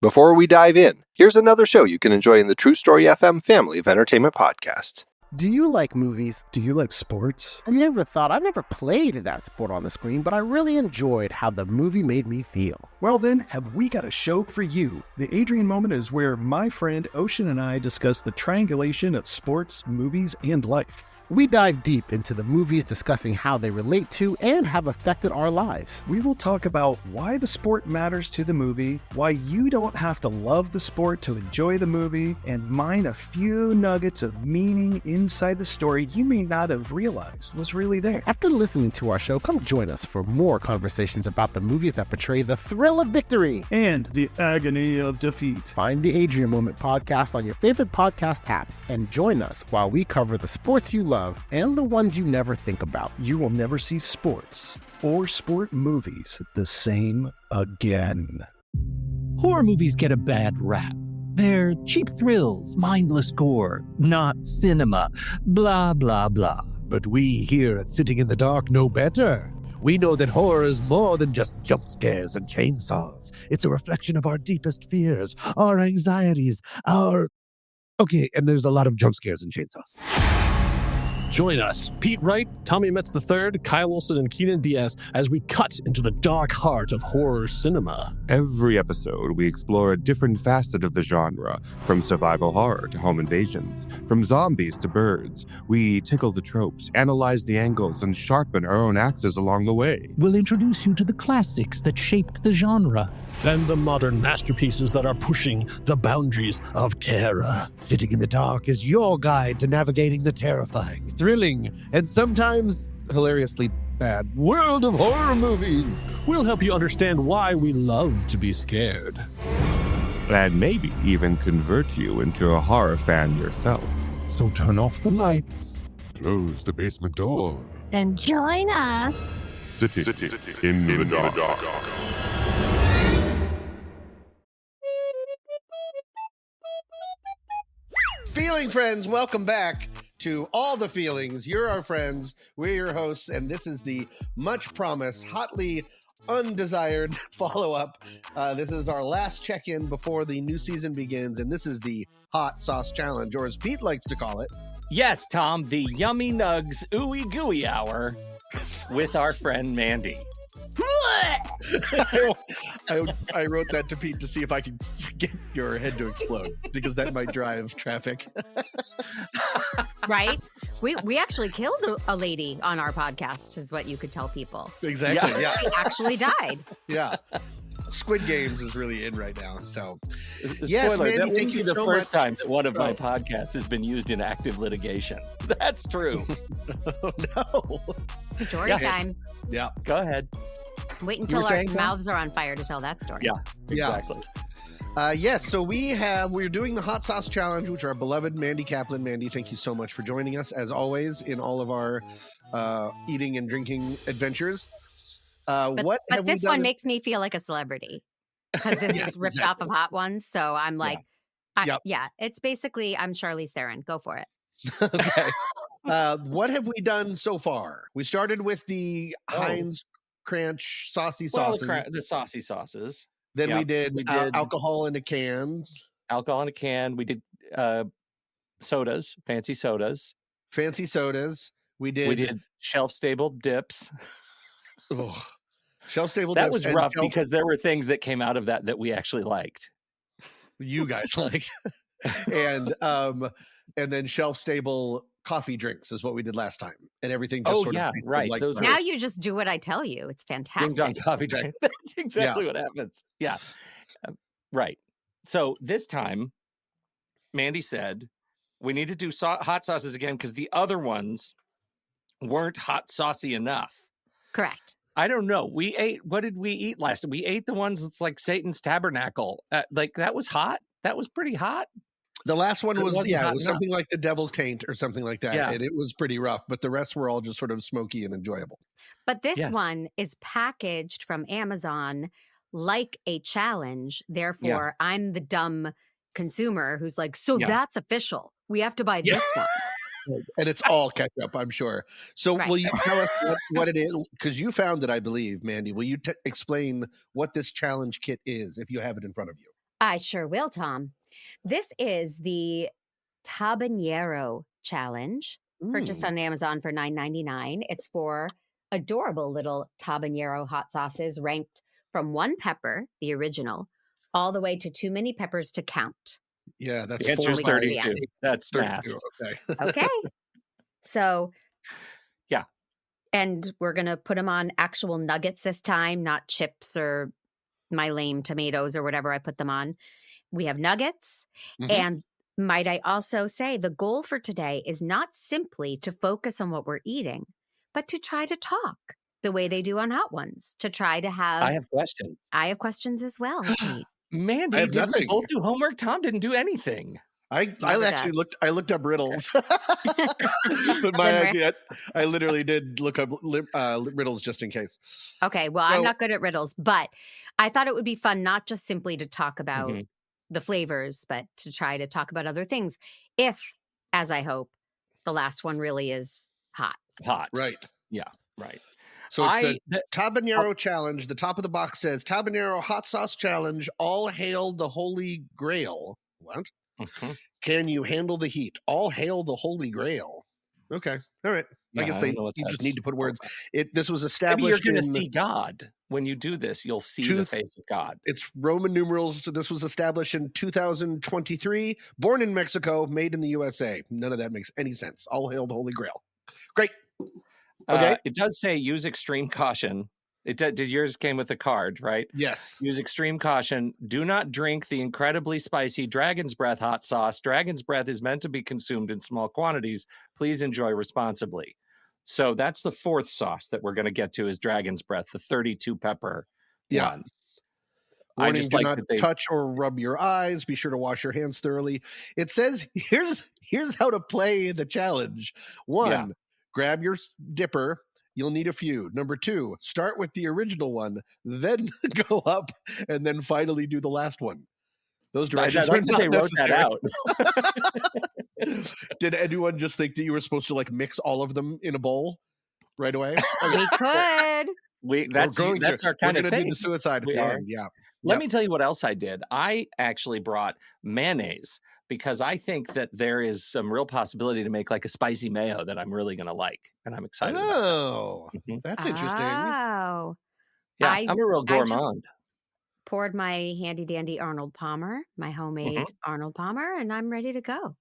Before we dive in, here's another show you can enjoy in the True Story FM family of entertainment podcasts. Do you like movies? Do you like sports? I never played that sport on the screen, but I really enjoyed how the movie made me feel. Well then, have we got a show for you. The Adrian Moment is where my friend Ocean and I discuss the triangulation of sports, movies, and life. We dive deep into the movies, discussing how they relate to and have affected our lives. We will talk about why the sport matters to the movie, why you don't have to love the sport to enjoy the movie, and mine a few nuggets of meaning inside the story you may not have realized was really there. After listening to our show, come join us for more conversations about the movies that portray the thrill of victory And the agony of defeat. Find the Adrian Moment podcast on your favorite podcast app and join us while we cover the sports you love and the ones you never think about. You will never see sports or sport movies the same again. Horror movies get a bad rap. They're cheap thrills, mindless gore, not cinema, blah, blah, blah. But we here at Sitting in the Dark know better. We know that horror is more than just jump scares and chainsaws. It's a reflection of our deepest fears, our anxieties, Okay, and there's a lot of jump scares and chainsaws. Join us, Pete Wright, Tommy Metz III, Kyle Olson, and Keenan Diaz, as we cut into the dark heart of horror cinema. Every episode, we explore a different facet of the genre, from survival horror to home invasions, from zombies to birds. We tickle the tropes, analyze the angles, and sharpen our own axes along the way. We'll introduce you to the classics that shaped the genre. And the modern masterpieces that are pushing the boundaries of terror. Sitting in the Dark is your guide to navigating the terrifying, thrilling, and sometimes hilariously bad world of horror movies. We'll help you understand why we love to be scared. And maybe even convert you into a horror fan yourself. So turn off the lights. Close the basement door. And join us. Sitting in the dark. Feeling friends, welcome back to All the Feelings. You're our friends, we're your hosts, and this is the much promised, hotly undesired follow-up. This is our last check-in before the new season begins, and this is the Hot Sauce Challenge, or as Pete likes to call it. Yes, Tom, the Yummy Nugs Ooey Gooey Hour with our friend Mandy. I wrote that to Pete to see if I could get your head to explode, because that might drive traffic. Right? We actually killed a lady on our podcast, is what you could tell people. Exactly, yeah. She actually died. Yeah. Squid Games is really in right now, so. Yes, Mandy, that thank you so the first much. time that one of my podcasts has been used in active litigation. That's true. Oh, no. Story time. Yeah. Go ahead. Wait until our mouths are on fire to tell that story. Yeah, exactly. Yes, so we're doing the Hot Sauce Challenge, which our beloved Mandy Kaplan. Mandy, thank you so much for joining us, as always, in all of our eating and drinking adventures. But this one makes me feel like a celebrity, because this is ripped off of Hot Ones. So I'm like, it's basically, I'm Charlize Theron. Go for it. Okay. What have we done so far? We started with the Heinz Cranch saucy sauces. The saucy sauces. Then we did alcohol in a can. Alcohol in a can. We did sodas, fancy sodas. Fancy sodas. We did shelf-stable dips. Oh, shelf-stable that dips. Was rough because there were things that came out of that we actually liked. You guys liked. And then shelf-stable coffee drinks is what we did last time, and everything just sort of right. Like now you just do what I tell you. It's fantastic. Ding dong coffee drink. That's exactly what happens. Yeah, right. So this time, Mandy said we need to do hot sauces again because the other ones weren't hot saucy enough. Correct. I don't know. What did we eat last time? We ate the ones that's like Satan's Tabernacle. Like that was hot. That was pretty hot. The last one was it was something like the Devil's Taint or something like that, and it was pretty rough. But the rest were all just sort of smoky and enjoyable. But this one is packaged from Amazon like a challenge. Therefore, I'm the dumb consumer who's like, that's official. We have to buy this one. And it's all ketchup, I'm sure. So will you tell us what it is? Because you found it, I believe, Mandy. Will you explain what this challenge kit is if you have it in front of you? I sure will, Tom. This is the Tabanero challenge, purchased on Amazon for $9.99. It's for adorable little Tabanero hot sauces ranked from 1 pepper, the original, all the way to too many peppers to count. Yeah, that's the answer is 32. That's 32. math. Okay. Okay. So, yeah. And we're going to put them on actual nuggets this time, not chips or my lame tomatoes or whatever I put them on. We have nuggets. And might I also say, the goal for today is not simply to focus on what we're eating, but to try to talk the way they do on Hot Ones, to try to have... I have questions. I have questions as well. Mandy, did we both do homework? Tom didn't do anything. I actually looked up riddles. But I literally did look up riddles just in case. Okay, well, I'm not good at riddles, but I thought it would be fun not just simply to talk about the flavors, but to try to talk about other things. If, as I hope, the last one really is hot. Hot. Right. Yeah, right. So it's the Tabanero Challenge. The top of the box says, Tabanero Hot Sauce Challenge, all hail the Holy Grail. What? Can you handle the heat? All hail the Holy Grail. Okay. All right. I guess you just need to put words. This was established. Maybe you're going to see God. When you do this, you'll see the face of God. It's Roman numerals. So this was established in 2023. Born in Mexico, made in the USA. None of that makes any sense. All hail the Holy Grail. Great. Okay. It does say use extreme caution. Did yours came with a card, right? Yes. Use extreme caution. Do not drink the incredibly spicy Dragon's Breath hot sauce. Dragon's Breath is meant to be consumed in small quantities. Please enjoy responsibly. So that's the 4th sauce that we're going to get to is Dragon's Breath, the 32 pepper one. Warning, do not touch or rub your eyes. Be sure to wash your hands thoroughly. It says, here's how to play the challenge. 1, grab your dipper. You'll need a few. Number 2, start with the original one, then go up, and then finally do the last one. Those directions are not necessary. Wrote that out. Did anyone just think that you were supposed to mix all of them in a bowl right away? We could. That's our kind of thing. We're going to do the suicide at the end. Yeah. Let me tell you what else I did. I actually brought mayonnaise because I think that there is some real possibility to make a spicy mayo that I'm really going to like. And I'm excited about that. That's interesting. Oh. Yeah, I'm a real gourmand. Poured my handy dandy Arnold Palmer, my homemade Arnold Palmer, and I'm ready to go.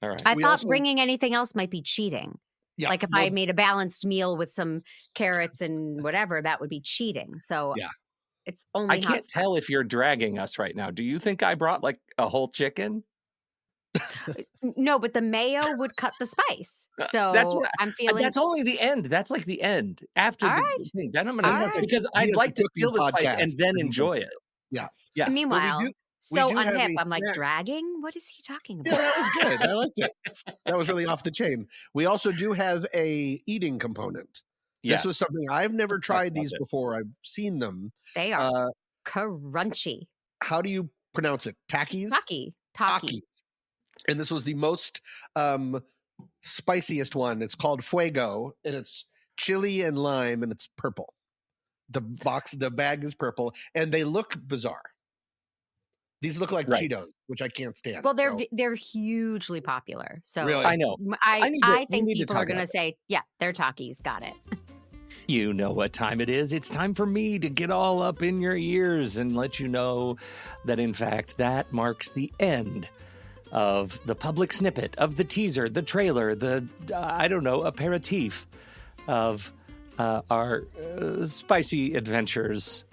All right. I thought bringing anything else might be cheating. Yeah, if I made a balanced meal with some carrots and whatever, that would be cheating. So it's only I can't tell if you're dragging us right now. Do you think I brought a whole chicken? No, but the mayo would cut the spice. So I'm feeling that's only the end. That's the end. After the thing. Then I'm going to because I'd like to feel the spice and then enjoy it. Yeah. Yeah. Meanwhile, so unhip, I'm dragging? What is he talking about? Yeah, that was good. I liked it. That was really off the chain. We also do have a eating component. Yes. This was something I've never tried these before. I've seen them. They are crunchy. How do you pronounce it? Takis? Takis. And this was the most spiciest one. It's called Fuego, and it's chili and lime, and it's purple. The bag is purple, and they look bizarre. These look like Cheetos, which I can't stand. Well, they're hugely popular. So really? I know. I think people are going to say, yeah, they're Takis. Got it. You know what time it is. It's time for me to get all up in your ears and let you know that, in fact, that marks the end of the public snippet, of the teaser, the trailer, the, aperitif of our spicy adventures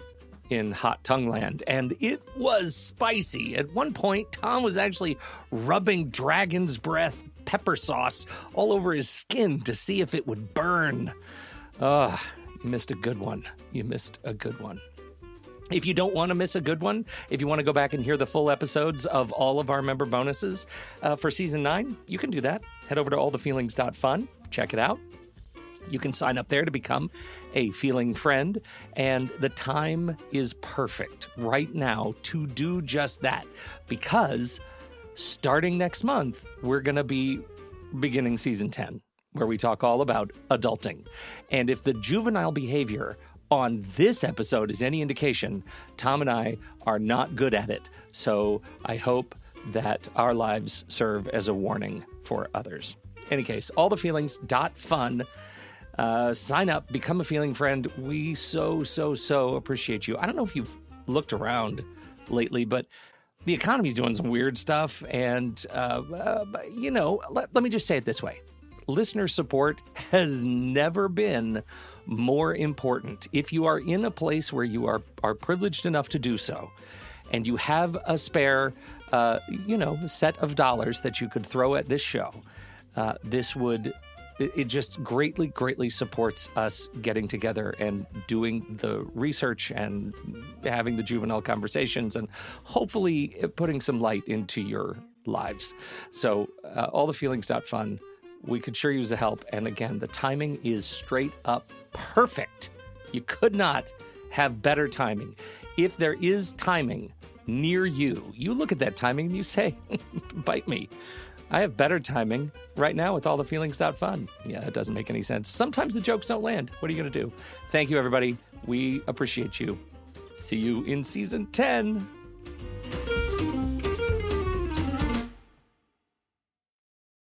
in Hot Tongue Land. And it was spicy. At one point, Tom was actually rubbing Dragon's Breath pepper sauce all over his skin to see if it would burn. You missed a good one. If you don't want to miss a good one, if you want to go back and hear the full episodes of all of our member bonuses for Season 9, you can do that. Head over to allthefeelings.fun. Check it out. You can sign up there to become a feeling friend, and the time is perfect right now to do just that, because starting next month, we're going to be beginning Season 10, where we talk all about adulting. And if the juvenile behavior on this episode is any indication, Tom and I are not good at it. So I hope that our lives serve as a warning for others. Any case, allthefeelings.fun. Sign up, become a feeling friend. We so appreciate you. I don't know if you've looked around lately, but the economy's doing some weird stuff. And, let me just say it this way. Listener support has never been more important. If you are in a place where you are privileged enough to do so, and you have a spare, set of dollars that you could throw at this show, it just greatly supports us getting together and doing the research and having the juvenile conversations and hopefully putting some light into your lives. So allthefeelings.fun. We could sure use the help. And again, the timing is straight up perfect. You could not have better timing. If there is timing near you, you look at that timing and you say, bite me. I have better timing right now with allthefeelings.fun. Yeah, that doesn't make any sense. Sometimes the jokes don't land. What are you going to do? Thank you, everybody. We appreciate you. See you in season 10.